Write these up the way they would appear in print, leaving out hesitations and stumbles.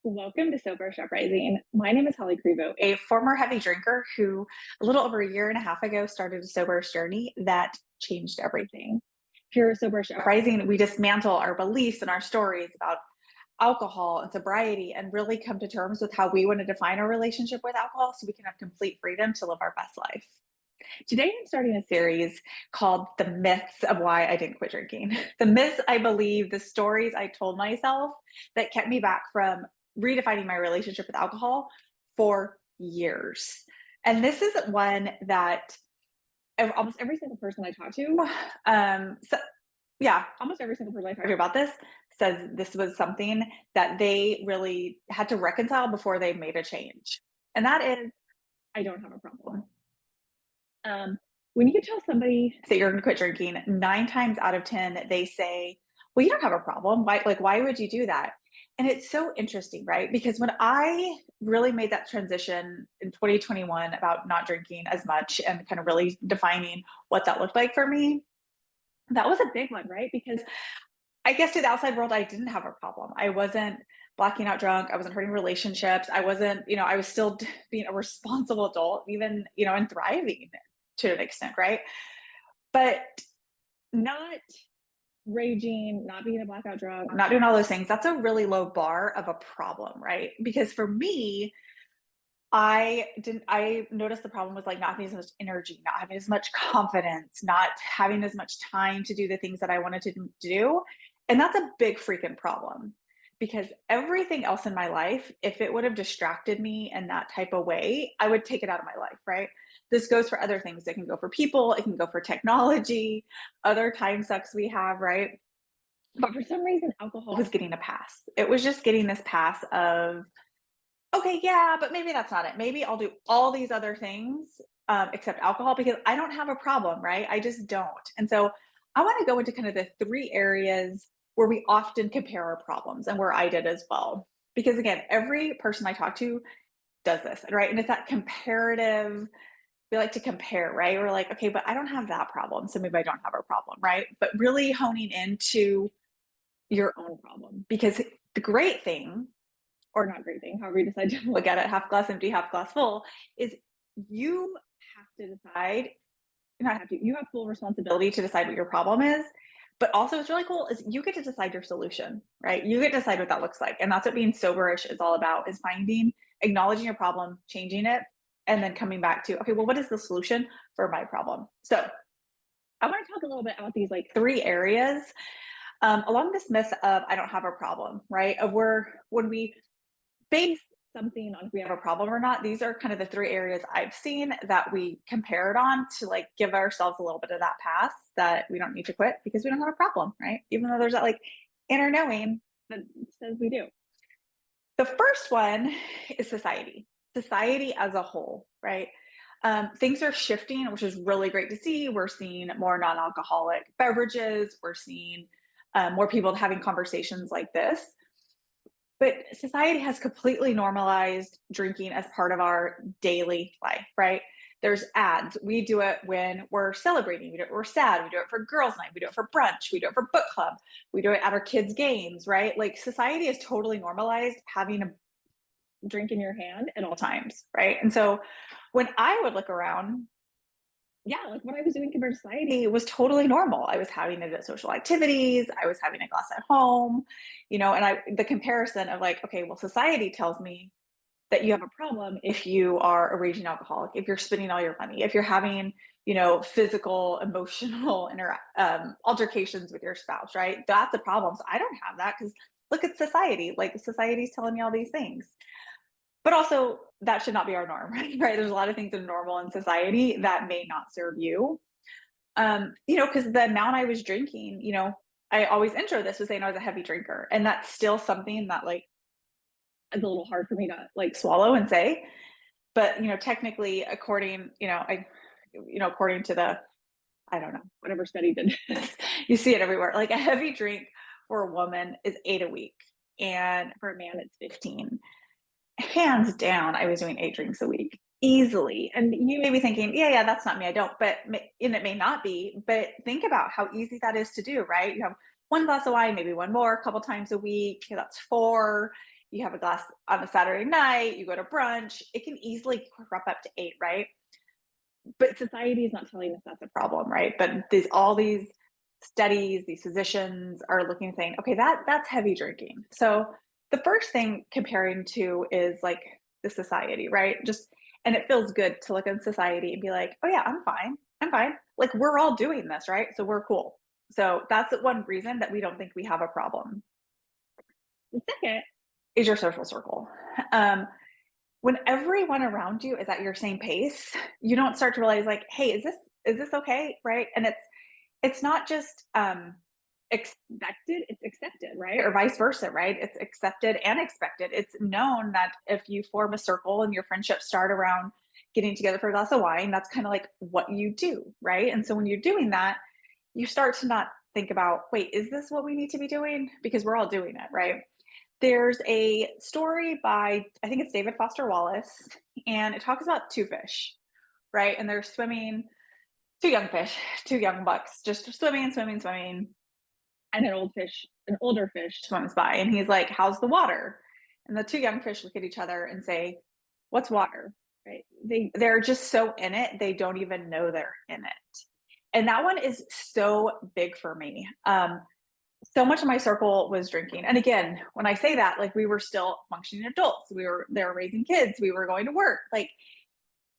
Welcome to Soberish Uprising. My name is Holly Crevo, a former heavy drinker who a little over a year and a half ago started a Soberish journey that changed everything. Here at Soberish Uprising, we dismantle our beliefs and our stories about alcohol and sobriety and really come to terms with how we want to define our relationship with alcohol so we can have complete freedom to live our best life. Today, I'm starting a series called The Myths of Why I Didn't Quit Drinking. The myths I believe, the stories I told myself that kept me back from redefining my relationship with alcohol for years. And this is one that almost every single person I talk to, almost every single person I talk to about this says this was something that they really had to reconcile before they made a change. And that is, I don't have a problem. When you tell somebody that you're going to quit drinking, 9 times out of 10, they say, well, you don't have a problem. Why would you do that? And it's so interesting, right? Because when I really made that transition in 2021 about not drinking as much and kind of really defining what that looked like for me, that was a big one, right? Because I guess to the outside world, I didn't have a problem. I wasn't blacking out drunk. I wasn't hurting relationships. I wasn't, I was still being a responsible adult, even, and thriving to an extent, right? But not raging, not being a blackout drunk, not doing all those things. That's a really low bar of a problem, right? Because for me, I noticed the problem was like not having as much energy, not having as much confidence, not having as much time to do the things that I wanted to do. And that's a big freaking problem because everything else in my life, if it would have distracted me in that type of way, I would take it out of my life, right? This goes for other things. It can go for people, it can go for technology, other time sucks we have, right? But for some reason, alcohol was getting a pass. It was just getting this pass of, okay, yeah, but maybe that's not it. Maybe I'll do all these other things except alcohol because I don't have a problem, right? I just don't. And so I want to go into kind of the 3 areas where we often compare our problems and where I did as well. Because again, every person I talk to does this, right? And it's that comparative, we like to compare, right? We're like, okay, but I don't have that problem. So maybe I don't have a problem, right? But really honing into your own problem. Because the great thing, or not great thing, however you decide to look at it, half glass empty, half glass full, is you have to decide, not have to, you have full responsibility to decide what your problem is. But also what's really cool is you get to decide your solution, right? You get to decide what that looks like. And that's what being soberish is all about, is finding, acknowledging your problem, changing it, and then coming back to, okay, well, what is the solution for my problem? So I want to talk a little bit about these like 3 areas along this myth of I don't have a problem, right? Of when we base something on if we have a problem or not, these are kind of the 3 areas I've seen that we compare it on to like give ourselves a little bit of that pass that we don't need to quit because we don't have a problem, right? Even though there's that like inner knowing that says we do. The first one is society as a whole, right? Things are shifting, which is really great to see. We're seeing more non-alcoholic beverages. We're seeing more people having conversations like this. But society has completely normalized drinking as part of our daily life, right? There's ads. We do it when we're celebrating. We do it when we're sad. We do it for girls' night. We do it for brunch. We do it for book club. We do it at our kids' games, right? Like society is totally normalized having a drink in your hand at all times, right? And so when I would look around, yeah, like what I was doing compared to society was totally normal. I was having it at social activities. I was having a glass at home, and the comparison of like, okay, well, society tells me that you have a problem if you are a raging alcoholic, if you're spending all your money, if you're having, physical, emotional altercations with your spouse, right? That's a problem. So I don't have that because look at society. Like society's telling me all these things. But also, that should not be our norm, right? There's a lot of things that are normal in society that may not serve you. Because the amount I was drinking, I always intro this with saying I was a heavy drinker. And that's still something that like is a little hard for me to like swallow and say. But, technically, according to the, I don't know, whatever study did this, you see it everywhere. Like a heavy drink for a woman is 8 a week. And for a man, it's 15. Hands down, I was doing 8 drinks a week easily. And you may be thinking, yeah, that's not me. I don't, and it may not be, but think about how easy that is to do, right? You have one glass of wine, maybe one more, a couple times a week. That's 4. You have a glass on a Saturday night, you go to brunch, it can easily creep up to 8, right? But society is not telling us that's a problem, right? But all these studies, these physicians are looking and saying, okay, that's heavy drinking. So the first thing comparing to is like the society, right? Just and it feels good to look at society and be like, oh yeah, I'm fine. I'm fine. Like we're all doing this, right? So we're cool. So that's one reason that we don't think we have a problem. The second is your social circle. Um, when everyone around you is at your same pace, you don't start to realize like, hey, is this okay? Right. And it's not just expected, it's accepted, right? Or vice versa, right? It's accepted and expected. It's known that if you form a circle and your friendships start around getting together for a glass of wine, that's kind of like what you do, right? And so when you're doing that, you start to not think about, wait, is this what we need to be doing? Because we're all doing it, right? There's a story by, I think it's David Foster Wallace, and it talks about two fish, right? And they're swimming, two young fish, two young bucks, just swimming, swimming, swimming. And an older fish swims by, and he's like, how's the water? And the two young fish look at each other and say, what's water? Right? They're just so in it, they don't even know they're in it. And that one is so big for me. So much of my circle was drinking. And again, when I say that, like we were still functioning adults. They were raising kids, we were going to work. Like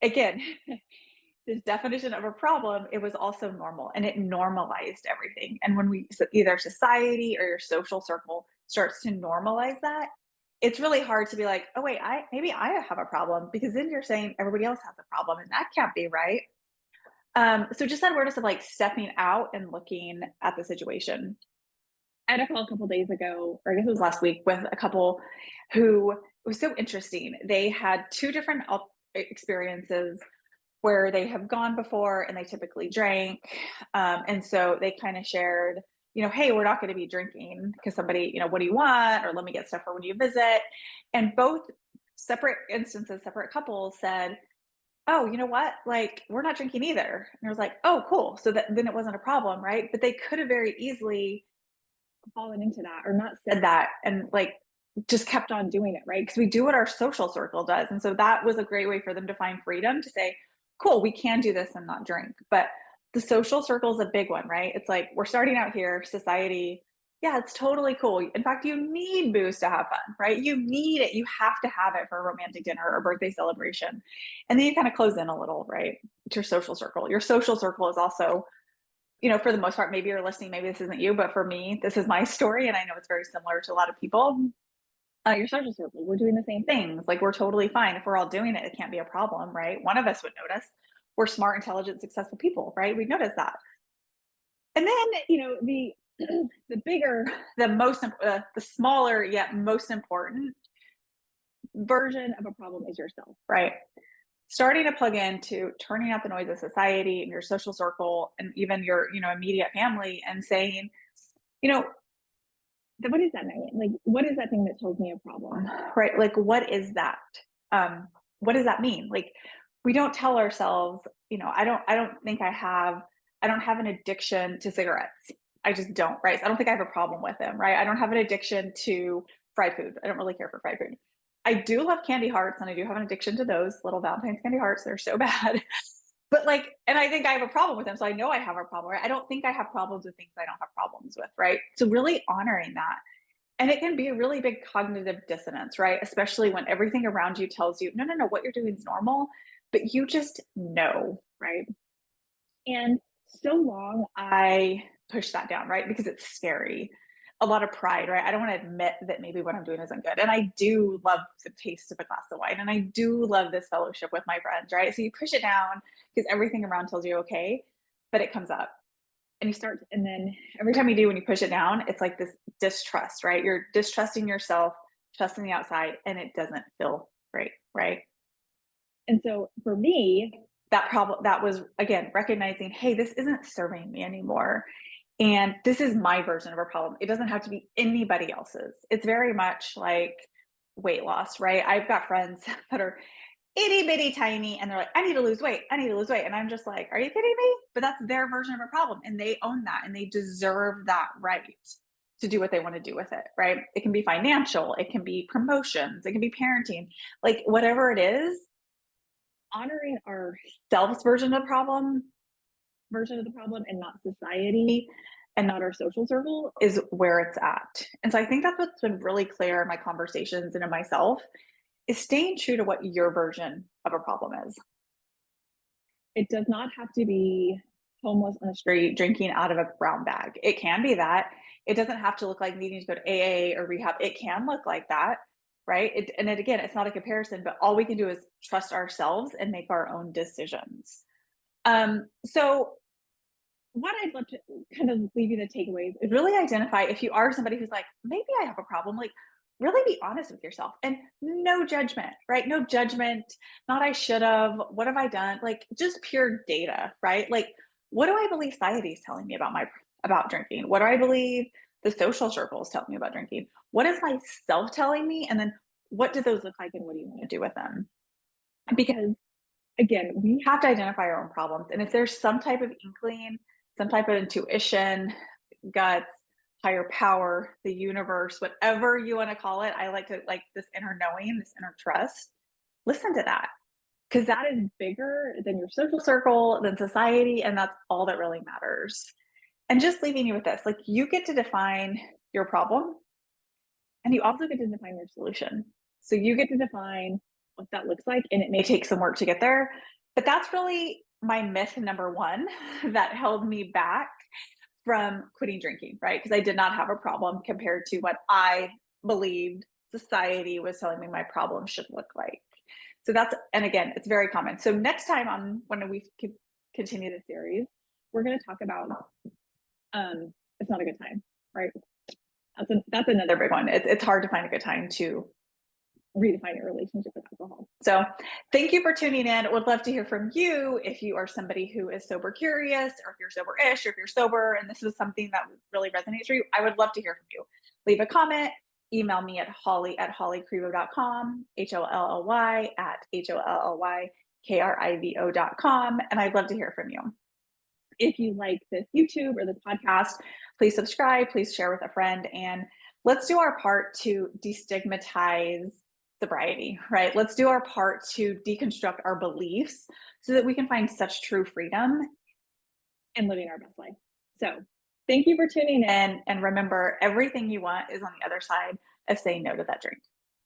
again, this definition of a problem, it was also normal and it normalized everything. And when either society or your social circle starts to normalize that, it's really hard to be like, oh wait, maybe I have a problem, because then you're saying everybody else has a problem and that can't be right. So just that awareness of like stepping out and looking at the situation. I had a call a couple days ago, or I guess it was last week, with a couple who, it was so interesting. They had two different experiences where they have gone before and they typically drank. And so they kind of shared, hey, we're not going to be drinking because somebody, what do you want? Or let me get stuff for when you visit. And both separate instances, separate couples said, oh, you know what? Like, we're not drinking either. And I was like, oh, cool. So then it wasn't a problem, right? But they could have very easily fallen into that or not said that and like just kept on doing it, right? Because we do what our social circle does. And so that was a great way for them to find freedom to say, cool, we can do this and not drink. But the social circle is a big one, right? It's like we're starting out here, society. Yeah, it's totally cool. In fact, you need booze to have fun, right? You need it. You have to have it for a romantic dinner or birthday celebration. And then you kind of close in a little, right? To your social circle. Your social circle is also, for the most part, maybe you're listening, maybe this isn't you, but for me, this is my story. And I know it's very similar to a lot of people. Your social circle, we're doing the same things. Like we're totally fine. If we're all doing it, it can't be a problem, right? One of us would notice. We're smart, intelligent, successful people, right? We notice that. And then, the bigger, the smaller yet most important version of a problem is yourself, right? Starting to plug into turning out the noise of society and your social circle and even your, immediate family, and saying, you know, what does that mean? Like, what is that thing that tells me a problem? Right? Like, what is that? What does that mean? Like, we don't tell ourselves, I don't have an addiction to cigarettes. I just don't, right? So I don't think I have a problem with them, right? I don't have an addiction to fried food. I don't really care for fried food. I do love candy hearts, and I do have an addiction to those little Valentine's candy hearts. They're so bad. But like, and I think I have a problem with them. So I know I have a problem, right? I don't think I have problems with things I don't have problems with, right? So really honoring that. And it can be a really big cognitive dissonance, right? Especially when everything around you tells you, no, no, no, what you're doing is normal, but you just know, right? And so long I push that down, right? Because it's scary. A lot of pride, right? I don't want to admit that maybe what I'm doing isn't good. And I do love the taste of a glass of wine. And I do love this fellowship with my friends, right? So you push it down because everything around tells you okay, but it comes up. And you start, and then every time you do, when you push it down, it's like this distrust, right? You're distrusting yourself, trusting the outside, and it doesn't feel great, right? And so for me, that was again recognizing, hey, this isn't serving me anymore. And this is my version of a problem. It doesn't have to be anybody else's. It's very much like weight loss, right? I've got friends that are itty bitty tiny and they're like, I need to lose weight. I need to lose weight. And I'm just like, are you kidding me? But that's their version of a problem. And they own that and they deserve that right to do what they want to do with it, right? It can be financial, it can be promotions, it can be parenting, like whatever it is, honoring our selves version of the problem and not society and not our social circle is where it's at. And so I think that's what's been really clear in my conversations and in myself is staying true to what your version of a problem is. It does not have to be homeless on the street drinking out of a brown bag. It can be that. It doesn't have to look like needing to go to AA or rehab. It can look like that, right? Again, it's not a comparison, but all we can do is trust ourselves and make our own decisions. So what I'd love to kind of leave you the takeaways is really identify if you are somebody who's like, maybe I have a problem, like really be honest with yourself and no judgment, right? No judgment, not I should have, what have I done? Like just pure data, right? Like what do I believe society is telling me about drinking? What do I believe the social circle is telling me about drinking? What is myself telling me? And then what do those look like and what do you want to do with them? Because again, we have to identify our own problems. And if there's some type of inkling, some type of intuition, guts, higher power, the universe, whatever you want to call it, I like to like this inner knowing, this inner trust. Listen to that because that is bigger than your social circle, than society, and that's all that really matters. And just leaving you with this like, you get to define your problem and you also get to define your solution. So you get to define what that looks like, and it may take some work to get there. But that's really my myth number one that held me back from quitting drinking, right? Because I did not have a problem compared to what I believed society was telling me my problem should look like. So that's, and again, it's very common. So next time on when we continue the series, we're going to talk about it's not a good time, right? That's another big one. It's hard to find a good time to redefine your relationship with alcohol. So thank you for tuning in. Would love to hear from you if you are somebody who is sober curious, or if you're sober-ish, or if you're sober and this is something that really resonates for you. I would love to hear from you. Leave a comment, email me at holly@hollycrivo.com, HOLLY at HOLLYKRIVO.com, and I'd love to hear from you. If you like this YouTube or this podcast, please subscribe, please share with a friend, and let's do our part to destigmatize sobriety, right? Let's do our part to deconstruct our beliefs so that we can find such true freedom and living our best life. So thank you for tuning in. And remember, everything you want is on the other side of saying no to that drink.